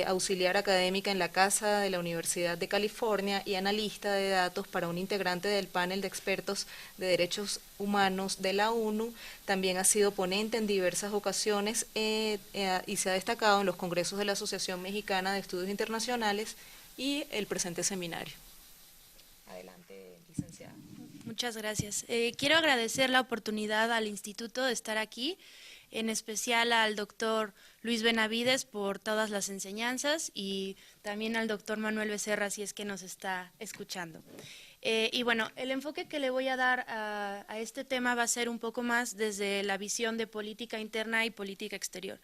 Speaker 1: auxiliar académica en la Casa de la Universidad de California y analista de datos para un integrante del panel de expertos de derechos humanos de la ONU. También ha sido ponente en diversas ocasiones y se ha destacado en los congresos de la Asociación Mexicana de Estudios Internacionales y el presente seminario. Adelante, licenciada.
Speaker 6: Muchas gracias. Quiero agradecer la oportunidad al instituto de estar aquí. en especial al doctor Luis Benavides por todas las enseñanzas y también al doctor Manuel Becerra si es que nos está escuchando. Y bueno, el enfoque que le voy a dar a este tema va a ser un poco más desde la visión de política interna y política exterior.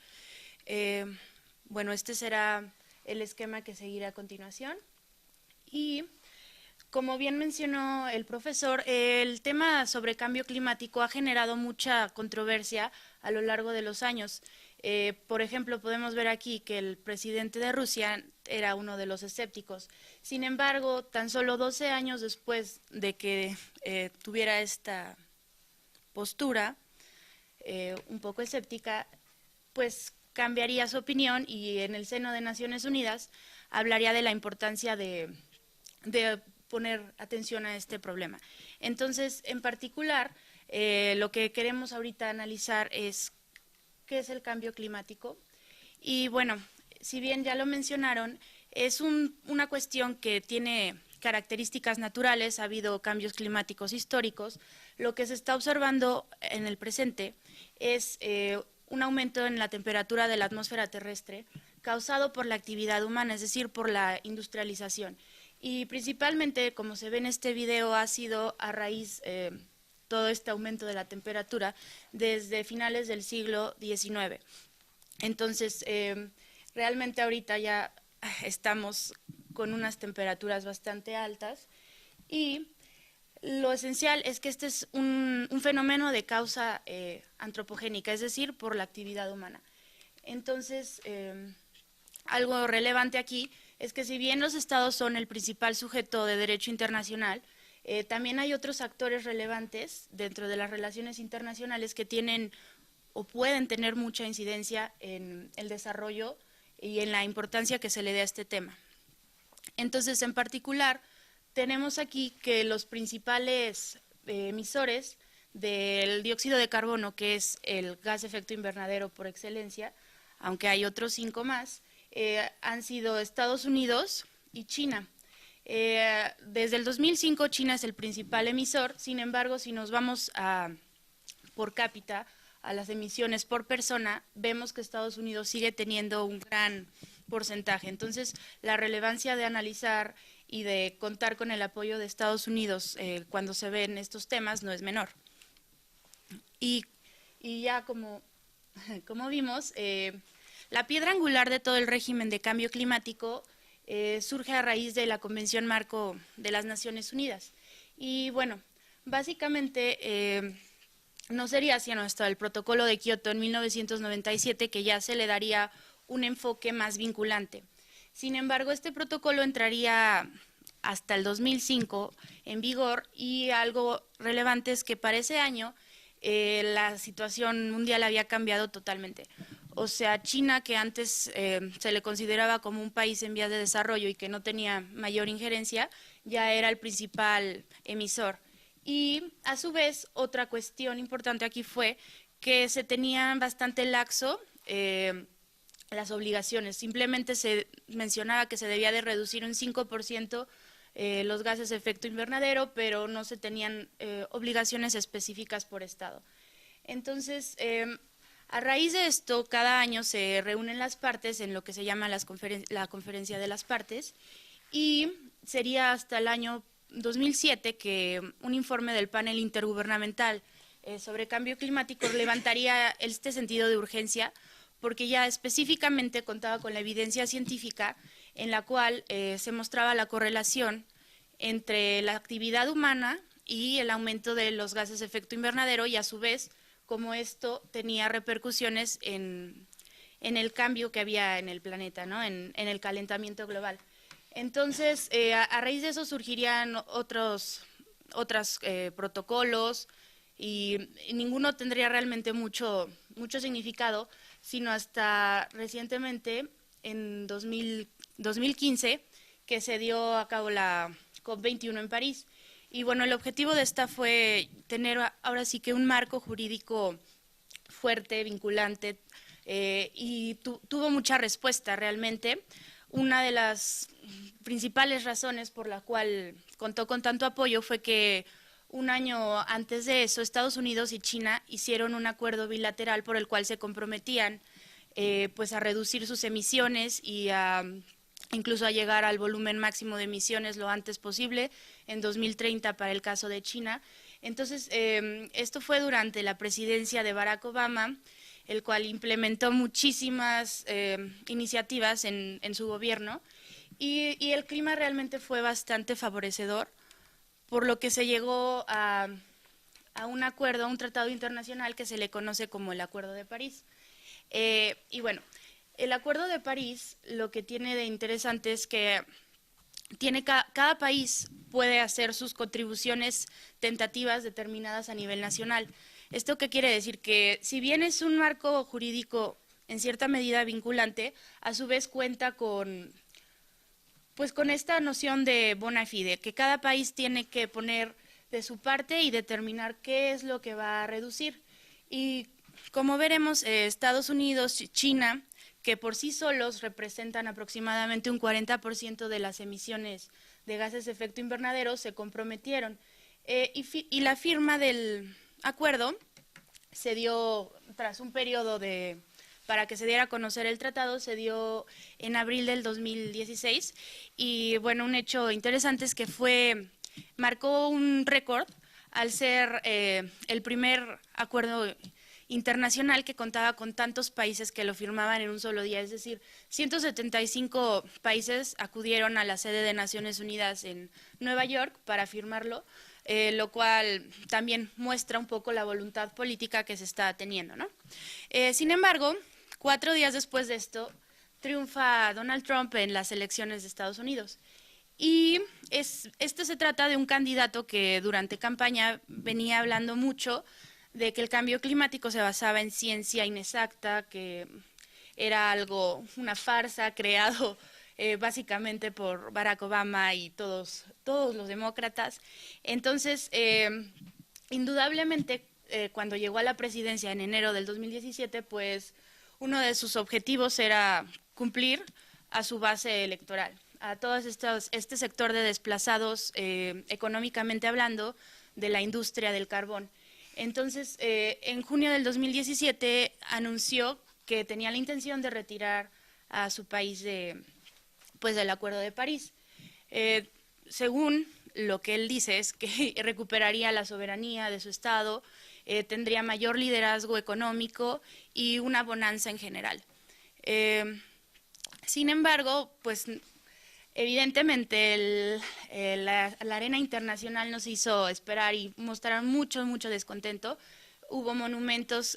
Speaker 6: Bueno, este será el esquema que seguirá a continuación. Y como bien mencionó el profesor, el tema sobre cambio climático ha generado mucha controversia a lo largo de los años. Por ejemplo, podemos ver aquí que el presidente de Rusia era uno de los escépticos. Sin embargo, tan solo 12 años después de que tuviera esta postura un poco escéptica, pues cambiaría su opinión y en el seno de Naciones Unidas hablaría de la importancia de poner atención a este problema. Entonces, en particular, lo que queremos ahorita analizar es qué es el cambio climático. Y bueno, si bien ya lo mencionaron, es una cuestión que tiene características naturales, ha habido cambios climáticos históricos. Lo que se está observando en el presente es un aumento en la temperatura de la atmósfera terrestre causado por la actividad humana, es decir, por la industrialización. Y principalmente, como se ve en este video, ha sido a raíz todo este aumento de la temperatura desde finales del siglo XIX. Entonces, realmente ahorita ya estamos con unas temperaturas bastante altas y lo esencial es que este es un fenómeno de causa antropogénica, es decir, por la actividad humana. Entonces, algo relevante aquí es que si bien los estados son el principal sujeto de derecho internacional, también hay otros actores relevantes dentro de las relaciones internacionales que tienen o pueden tener mucha incidencia en el desarrollo y en la importancia que se le dé a este tema. Entonces, en particular, tenemos aquí que los principales emisores del dióxido de carbono, que es el gas de efecto invernadero por excelencia, aunque hay otros 5 más, han sido Estados Unidos y China. Desde el 2005 China es el principal emisor, sin embargo, si nos vamos por cápita a las emisiones por persona, vemos que Estados Unidos sigue teniendo un gran porcentaje. Entonces, la relevancia de analizar y de contar con el apoyo de Estados Unidos cuando se ven estos temas no es menor. Y ya como vimos, la piedra angular de todo el régimen de cambio climático surge a raíz de la Convención Marco de las Naciones Unidas. Y bueno, básicamente no sería sino hasta el Protocolo de Kioto en 1997 que ya se le daría un enfoque más vinculante. Sin embargo, este protocolo entraría hasta el 2005 en vigor y algo relevante es que para ese año la situación mundial había cambiado totalmente. O sea, China, que antes se le consideraba como un país en vías de desarrollo y que no tenía mayor injerencia, ya era el principal emisor. Y a su vez, otra cuestión importante aquí fue que se tenían bastante laxo las obligaciones. Simplemente se mencionaba que se debía de reducir un 5% los gases de efecto invernadero, pero no se tenían obligaciones específicas por estado. Entonces, a raíz de esto, cada año se reúnen las partes en lo que se llama la Conferencia de las Partes y sería hasta el año 2007 que un informe del panel intergubernamental sobre cambio climático levantaría este sentido de urgencia porque ya específicamente contaba con la evidencia científica en la cual se mostraba la correlación entre la actividad humana y el aumento de los gases de efecto invernadero y a su vez cómo esto tenía repercusiones en el cambio que había en el planeta, ¿no? en el calentamiento global. Entonces, a raíz de eso surgirían otros protocolos y ninguno tendría realmente mucho significado, sino hasta recientemente, en 2015, que se dio a cabo la COP21 en París. Y bueno, el objetivo de esta fue tener ahora sí que un marco jurídico fuerte, vinculante, y tuvo mucha respuesta realmente. Una de las principales razones por la cual contó con tanto apoyo fue que un año antes de eso, Estados Unidos y China hicieron un acuerdo bilateral por el cual se comprometían pues a reducir sus emisiones y incluso a llegar al volumen máximo de emisiones lo antes posible, en 2030 para el caso de China. Entonces, esto fue durante la presidencia de Barack Obama, el cual implementó muchísimas iniciativas en su gobierno, y el clima realmente fue bastante favorecedor, por lo que se llegó a un acuerdo, a un tratado internacional que se le conoce como el Acuerdo de París. Y bueno, el Acuerdo de París lo que tiene de interesante es que cada país puede hacer sus contribuciones tentativas determinadas a nivel nacional. ¿Esto qué quiere decir? Que si bien es un marco jurídico en cierta medida vinculante, a su vez cuenta con esta noción de bona fide, que cada país tiene que poner de su parte y determinar qué es lo que va a reducir. Y como veremos, Estados Unidos y China, que por sí solos representan aproximadamente un 40% de las emisiones de gases de efecto invernadero, se comprometieron. Y la firma del acuerdo se dio tras un periodo para que se diera a conocer el tratado, se dio en abril del 2016. Y bueno, un hecho interesante es que marcó un récord al ser el primer acuerdo internacional que contaba con tantos países que lo firmaban en un solo día, es decir, 175 países acudieron a la sede de Naciones Unidas en Nueva York para firmarlo, lo cual también muestra un poco la voluntad política que se está teniendo, ¿no? Sin embargo, 4 días después de esto, triunfa Donald Trump en las elecciones de Estados Unidos. Y esto se trata de un candidato que durante campaña venía hablando mucho de que el cambio climático se basaba en ciencia inexacta, que era una farsa creado básicamente por Barack Obama y todos los demócratas. Entonces, indudablemente, cuando llegó a la presidencia en enero del 2017, pues uno de sus objetivos era cumplir a su base electoral, a todo este sector de desplazados económicamente hablando de la industria del carbón. Entonces, en junio del 2017 anunció que tenía la intención de retirar a su país del Acuerdo de París. Según lo que él dice es que recuperaría la soberanía de su Estado, tendría mayor liderazgo económico y una bonanza en general. Sin embargo, pues evidentemente la arena internacional nos hizo esperar y mostraron mucho descontento. Hubo monumentos,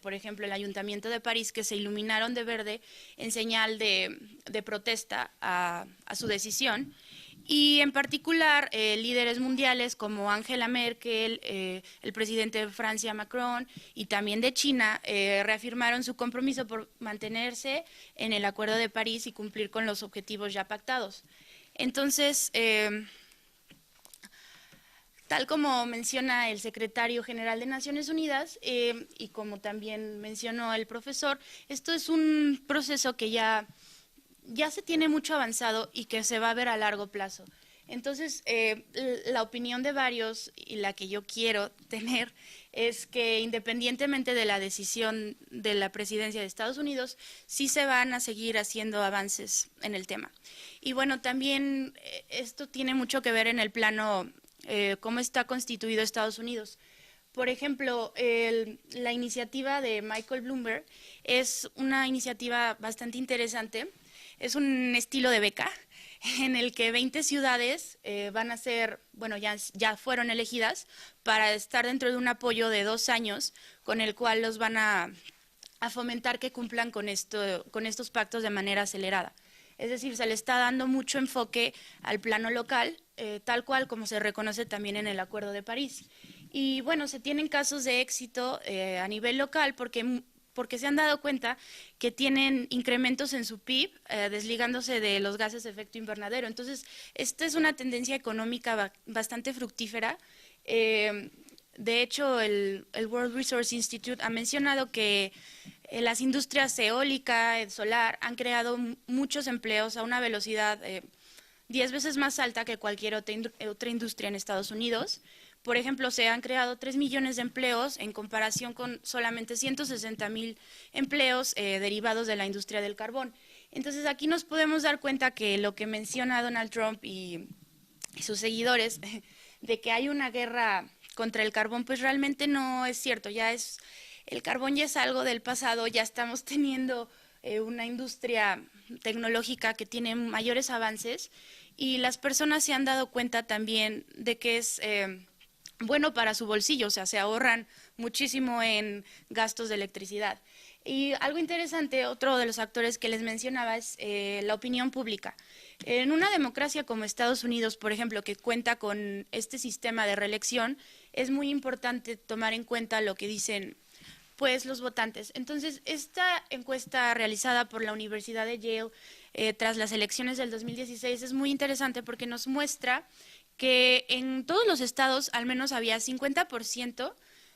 Speaker 6: por ejemplo, el Ayuntamiento de París, que se iluminaron de verde en señal de protesta a su decisión. Y en particular, líderes mundiales como Angela Merkel, el presidente de Francia, Macron, y también de China, reafirmaron su compromiso por mantenerse en el Acuerdo de París y cumplir con los objetivos ya pactados. Entonces, tal como menciona el secretario general de Naciones Unidas y como también mencionó el profesor, esto es un proceso que ya se tiene mucho avanzado y que se va a ver a largo plazo. Entonces, la opinión de varios y la que yo quiero tener es que independientemente de la decisión de la presidencia de Estados Unidos, sí se van a seguir haciendo avances en el tema. Y bueno, también esto tiene mucho que ver en el plano cómo está constituido Estados Unidos. Por ejemplo, la iniciativa de Michael Bloomberg es una iniciativa bastante interesante. Es un estilo de beca en el que 20 ciudades van a ser, bueno, ya fueron elegidas para estar dentro de un apoyo de 2 años con el cual los van a fomentar que cumplan con estos pactos de manera acelerada. Es decir, se le está dando mucho enfoque al plano local, tal cual como se reconoce también en el Acuerdo de París. Y bueno, se tienen casos de éxito a nivel local porque se han dado cuenta que tienen incrementos en su PIB, desligándose de los gases de efecto invernadero. Entonces, esta es una tendencia económica bastante fructífera. De hecho, el World Resource Institute ha mencionado que las industrias eólica, solar, han creado muchos empleos a una velocidad 10 veces más alta que cualquier otra industria en Estados Unidos, por ejemplo, se han creado 3 millones de empleos en comparación con solamente 160,000 empleos derivados de la industria del carbón. Entonces aquí nos podemos dar cuenta que lo que menciona Donald Trump y sus seguidores de que hay una guerra contra el carbón, pues realmente no es cierto. El carbón ya es algo del pasado, ya estamos teniendo una industria tecnológica que tiene mayores avances y las personas se han dado cuenta también de que es bueno para su bolsillo, o sea, se ahorran muchísimo en gastos de electricidad. Y algo interesante, otro de los actores que les mencionaba es la opinión pública. En una democracia como Estados Unidos, por ejemplo, que cuenta con este sistema de reelección, es muy importante tomar en cuenta lo que dicen pues los votantes. Entonces, esta encuesta realizada por la Universidad de Yale tras las elecciones del 2016 es muy interesante porque nos muestra que en todos los estados al menos había 50%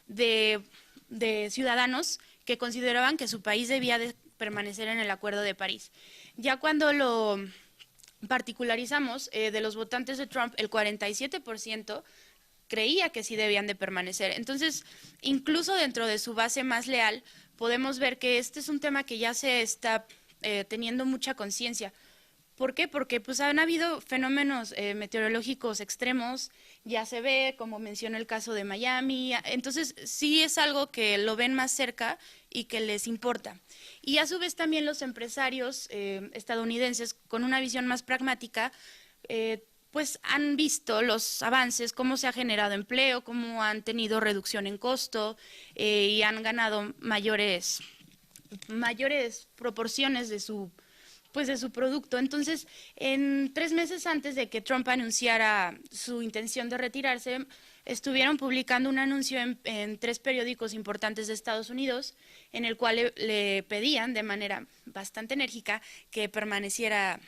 Speaker 6: de ciudadanos que consideraban que su país debía de permanecer en el Acuerdo de París. Ya cuando lo particularizamos, de los votantes de Trump, el 47% creía que sí debían de permanecer. Entonces, incluso dentro de su base más leal, podemos ver que este es un tema que ya se está teniendo mucha conciencia. ¿Por qué? Porque pues han habido fenómenos meteorológicos extremos, ya se ve, como mencionó el caso de Miami, entonces sí es algo que lo ven más cerca y que les importa. Y a su vez también los empresarios estadounidenses, con una visión más pragmática, pues han visto los avances, cómo se ha generado empleo, cómo han tenido reducción en costo y han ganado mayores proporciones de su producto. Entonces, en 3 meses antes de que Trump anunciara su intención de retirarse, estuvieron publicando un anuncio en 3 periódicos importantes de Estados Unidos, en el cual le pedían de manera bastante enérgica que permaneciera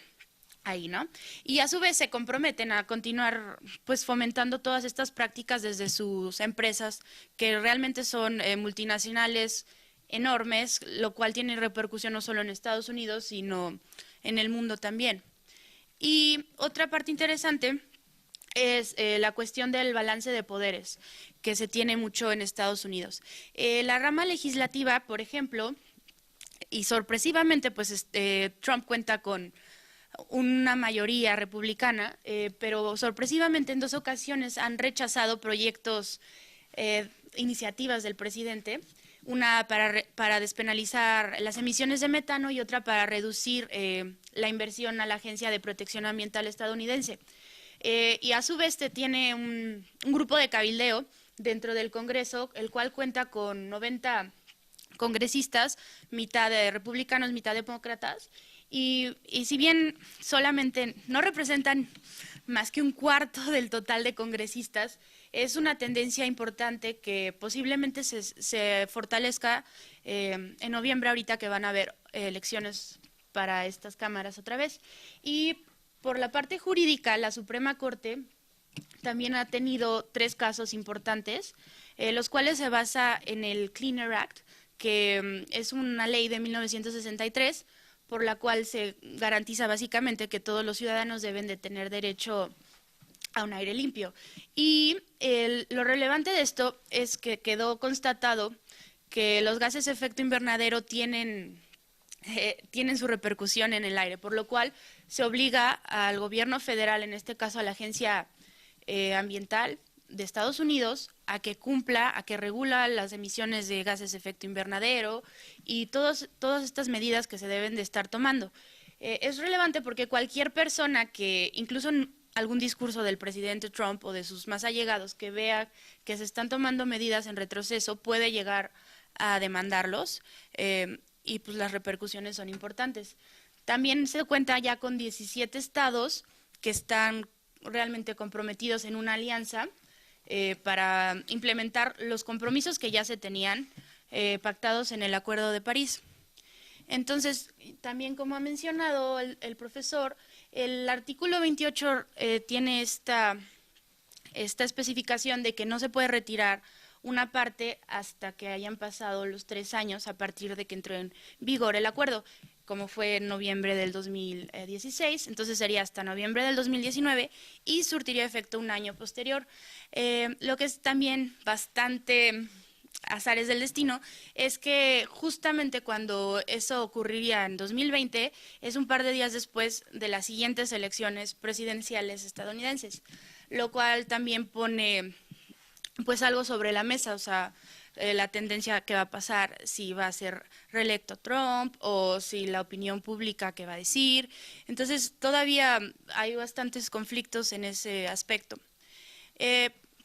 Speaker 6: ahí, ¿no? Y a su vez se comprometen a continuar pues fomentando todas estas prácticas desde sus empresas, que realmente son multinacionales enormes, lo cual tiene repercusión no solo en Estados Unidos, sino en el mundo también. Y otra parte interesante es la cuestión del balance de poderes, que se tiene mucho en Estados Unidos. La rama legislativa, por ejemplo, y sorpresivamente, pues Trump cuenta con una mayoría republicana, pero sorpresivamente en 2 ocasiones han rechazado proyectos, iniciativas del presidente, una para despenalizar las emisiones de metano y otra para reducir la inversión a la Agencia de Protección Ambiental estadounidense. Y a su vez tiene un grupo de cabildeo dentro del Congreso, el cual cuenta con 90 congresistas, mitad de republicanos, mitad demócratas, y si bien solamente no representan más que 1/4 del total de congresistas, es una tendencia importante que posiblemente se fortalezca en noviembre, ahorita que van a haber elecciones para estas cámaras otra vez. Y por la parte jurídica, la Suprema Corte también ha tenido 3 casos importantes, los cuales se basa en el Clean Air Act, que es una ley de 1963, por la cual se garantiza básicamente que todos los ciudadanos deben de tener derecho a un aire limpio. Y lo relevante de esto es que quedó constatado que los gases de efecto invernadero tienen su repercusión en el aire, por lo cual se obliga al gobierno federal, en este caso a la Agencia Ambiental de Estados Unidos, a que cumpla, a que regula las emisiones de gases de efecto invernadero y todas estas medidas que se deben de estar tomando. Es relevante porque cualquier persona que, incluso en algún discurso del presidente Trump o de sus más allegados, que vea que se están tomando medidas en retroceso, puede llegar a demandarlos y pues las repercusiones son importantes. También se cuenta ya con 17 estados que están realmente comprometidos en una alianza para implementar los compromisos que ya se tenían pactados en el Acuerdo de París. Entonces, también como ha mencionado el profesor, el artículo 28 tiene esta especificación de que no se puede retirar una parte hasta que hayan pasado los 3 años a partir de que entró en vigor el acuerdo, como fue en noviembre del 2016, entonces sería hasta noviembre del 2019 y surtiría efecto un año posterior. Lo que es también bastante azares del destino es que justamente cuando eso ocurriría en 2020 es un par de días después de las siguientes elecciones presidenciales estadounidenses, lo cual también pone pues algo sobre la mesa, o sea, la tendencia que va a pasar, si va a ser reelecto Trump o si la opinión pública que va a decir. Entonces todavía hay bastantes conflictos en ese aspecto.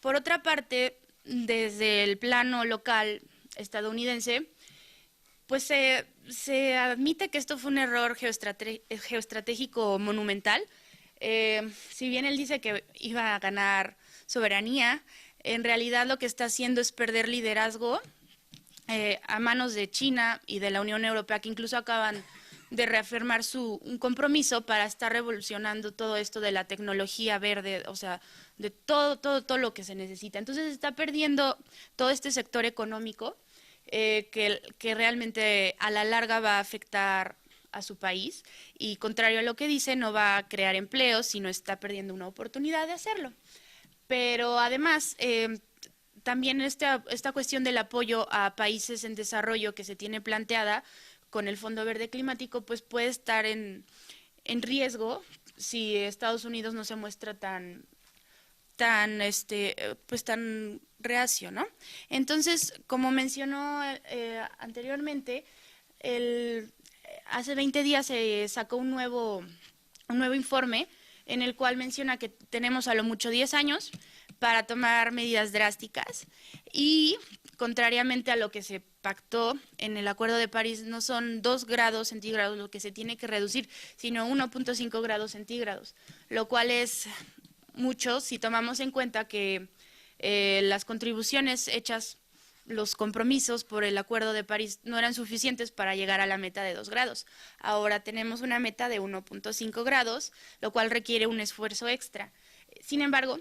Speaker 6: Por otra parte, desde el plano local estadounidense, pues se admite que esto fue un error geoestratégico monumental. Si bien él dice que iba a ganar soberanía, en realidad lo que está haciendo es perder liderazgo a manos de China y de la Unión Europea, que incluso acaban de reafirmar un compromiso para estar revolucionando todo esto de la tecnología verde, o sea, de todo lo que se necesita. Entonces está perdiendo todo este sector económico que realmente a la larga va a afectar a su país y, contrario a lo que dice, no va a crear empleos, sino está perdiendo una oportunidad de hacerlo. Pero además, también esta cuestión del apoyo a países en desarrollo que se tiene planteada con el Fondo Verde Climático, pues puede estar en riesgo si Estados Unidos no se muestra tan reacio, ¿no? Entonces, como mencionó anteriormente, hace 20 días se sacó un nuevo informe en el cual menciona que tenemos a lo mucho 10 años para tomar medidas drásticas y, contrariamente a lo que se pactó en el Acuerdo de París, no son 2 grados centígrados lo que se tiene que reducir, sino 1.5 grados centígrados, lo cual es mucho si tomamos en cuenta que las contribuciones hechas, los compromisos por el Acuerdo de París no eran suficientes para llegar a la meta de 2 grados. Ahora tenemos una meta de 1.5 grados, lo cual requiere un esfuerzo extra. Sin embargo,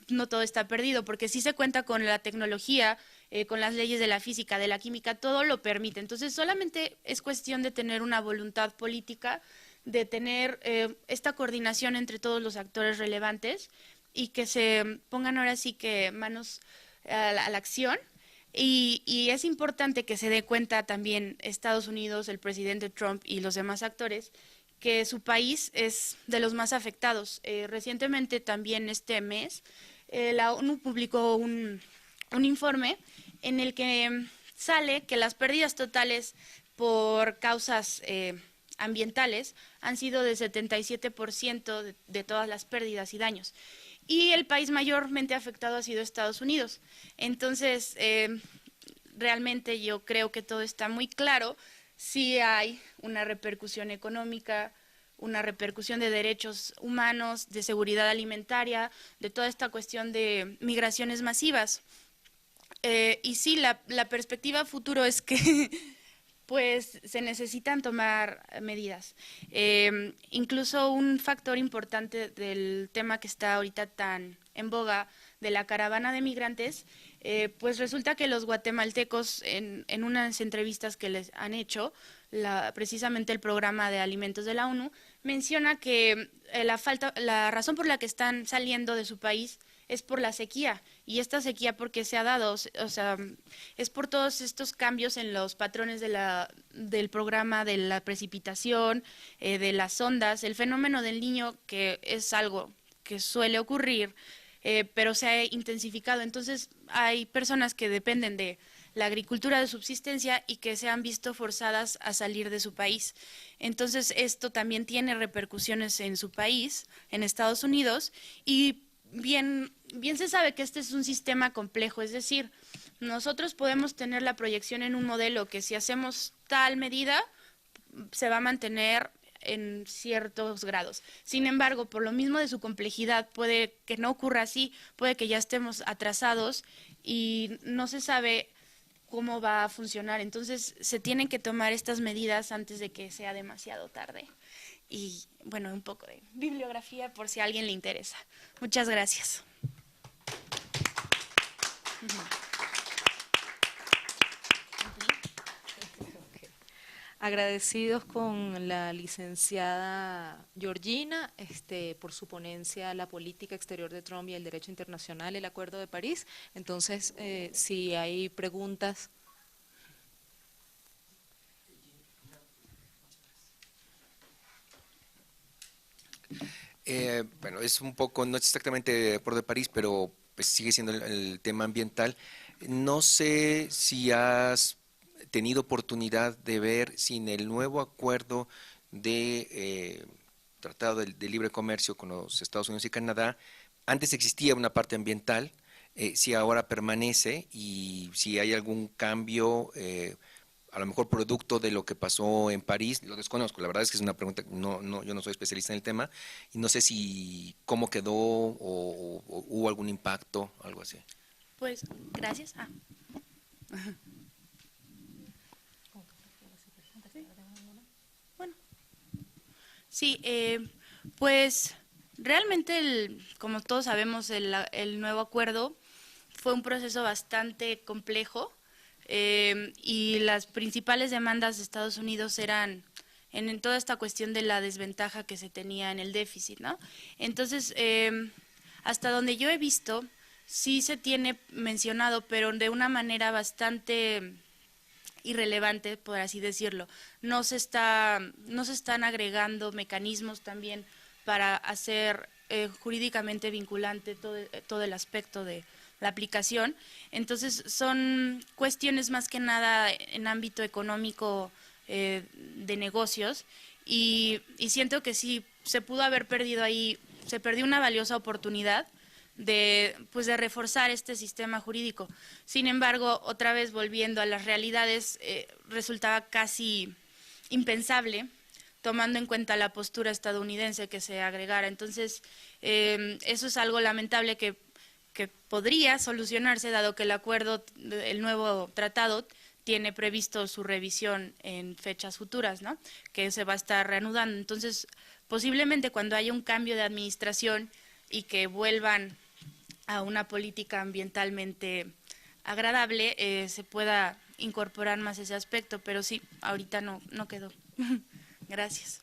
Speaker 6: no todo está perdido, porque sí se cuenta con la tecnología, con las leyes de la física, de la química, todo lo permite. Entonces, solamente es cuestión de tener una voluntad política, de tener esta coordinación entre todos los actores relevantes y que se pongan ahora sí que manos a la acción. Y es importante que se dé cuenta también Estados Unidos, el presidente Trump y los demás actores, que su país es de los más afectados. Recientemente, también este mes, la ONU publicó un informe en el que sale que las pérdidas totales por causas ambientales han sido del 77% de todas las pérdidas y daños. Y el país mayormente afectado ha sido Estados Unidos. Entonces, realmente yo creo que todo está muy claro. Sí hay una repercusión económica, una repercusión de derechos humanos, de seguridad alimentaria, de toda esta cuestión de migraciones masivas. Y sí, la perspectiva futuro es que pues se necesitan tomar medidas. Incluso un factor importante del tema que está ahorita tan en boga de la caravana de migrantes, pues resulta que los guatemaltecos en unas entrevistas que les han hecho, precisamente el programa de alimentos de la ONU, menciona que la razón por la que están saliendo de su país es por la sequía, y esta sequía porque se ha dado, o sea, es por todos estos cambios en los patrones del programa de la precipitación, de las ondas, el fenómeno del Niño, que es algo que suele ocurrir, pero se ha intensificado. Entonces hay personas que dependen de la agricultura de subsistencia y que se han visto forzadas a salir de su país. Entonces esto también tiene repercusiones en su país, en Estados Unidos, y bien se sabe que este es un sistema complejo, es decir, nosotros podemos tener la proyección en un modelo que si hacemos tal medida se va a mantener en ciertos grados. Sin embargo, por lo mismo de su complejidad, puede que no ocurra así, puede que ya estemos atrasados y no se sabe cómo va a funcionar. Entonces, se tienen que tomar estas medidas antes de que sea demasiado tarde. Y, bueno, un poco de bibliografía por si a alguien le interesa. Muchas gracias.
Speaker 1: Agradecidos con la licenciada Georgina por su ponencia a la política exterior de Trump y el derecho internacional, el Acuerdo de París. Entonces, si hay preguntas.
Speaker 3: Bueno, es un poco, no es exactamente el Acuerdo de París, pero pues sigue siendo el tema ambiental. No sé si has tenido oportunidad de ver si en el nuevo acuerdo de Tratado de Libre Comercio con los Estados Unidos y Canadá, antes existía una parte ambiental, si ahora permanece y si hay algún cambio, a lo mejor producto de lo que pasó en París, lo desconozco, la verdad es que es una pregunta, yo no soy especialista en el tema y no sé si cómo quedó o hubo algún impacto, algo así.
Speaker 6: Pues, gracias. Bueno, sí, pues realmente, como todos sabemos, el nuevo acuerdo fue un proceso bastante complejo y las principales demandas de Estados Unidos eran en toda esta cuestión de la desventaja que se tenía en el déficit, ¿no? Entonces, hasta donde yo he visto, sí se tiene mencionado, pero de una manera bastante irrelevante, por así decirlo. No se están agregando mecanismos también para hacer jurídicamente vinculante todo el aspecto de la aplicación. Entonces, son cuestiones más que nada en ámbito económico de negocios y siento que sí, se pudo haber perdido ahí, se perdió una valiosa oportunidad de reforzar este sistema jurídico. Sin embargo, otra vez volviendo a las realidades, resultaba casi impensable, tomando en cuenta la postura estadounidense, que se agregara. Entonces, eso es algo lamentable que podría solucionarse, dado que el nuevo tratado tiene previsto su revisión en fechas futuras, ¿no? Que se va a estar reanudando. Entonces, posiblemente cuando haya un cambio de administración y que vuelvan a una política ambientalmente agradable, se pueda incorporar más ese aspecto, pero sí, ahorita no quedó. Gracias.